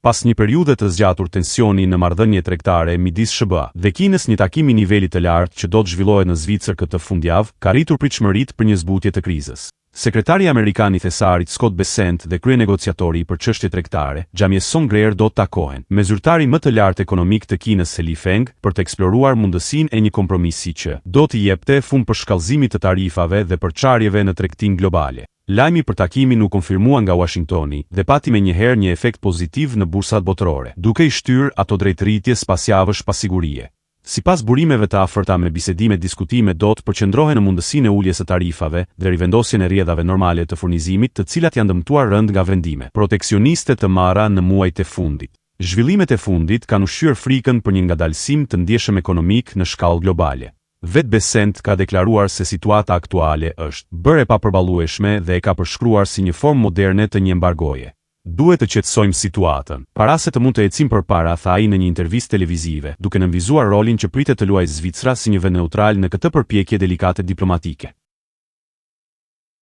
Pas një periudhe të zgjatur tensioni në marrëdhënie tregtare midis SBA dhe Kinës, një takim i nivelit të lartë që do të zhvillohet në Zvicër këtë fundjavë, ka rritur pritshmëritë për një zbutje të krizës. Sekretari Amerikan i Thesarit Scott Bessent dhe kryenegociatori për çështje tregtare, Jamieson Greer, do të takohen me zyrtari më të lartë ekonomik të Kinës Li Feng për të eksploruar mundësinë e një kompromisi që do të jepte fund për shkallëzimit të tarifave dhe për çarjeve në tregtinë globale. Lajmi për takimin u konfirmua nga Washingtoni dhe pati me njëherë një efekt pozitiv në bursat botërore, duke i shtyrë ato drejt rritjes pas javësh pa sigurie. Sipas burimeve të afërta me bisedime diskutime do të përqendrohen në mundësinë e uljes së tarifave dhe rivendosjen e rrjedhave normale të furnizimit, të cilat janë dëmtuar rënd nga vendime proteksioniste të marra në muajt e fundit. Zhvillimet e fundit kanë ushqyer frikën për një ngadalësim të ndjeshëm ekonomik në shkallë globale. Vet Bessent ka deklaruar se situata aktuale është bërë e papërballueshme dhe e ka përshkruar si një formë moderne të një embargoje. Duhet të qetësojmë situatën. Para se të mund të ecim përpara, tha ai në një intervistë televizive, duke nënvizuar rolin që pritet të luajë Zvicra si një vend neutral në këtë përpjekje delikate diplomatike.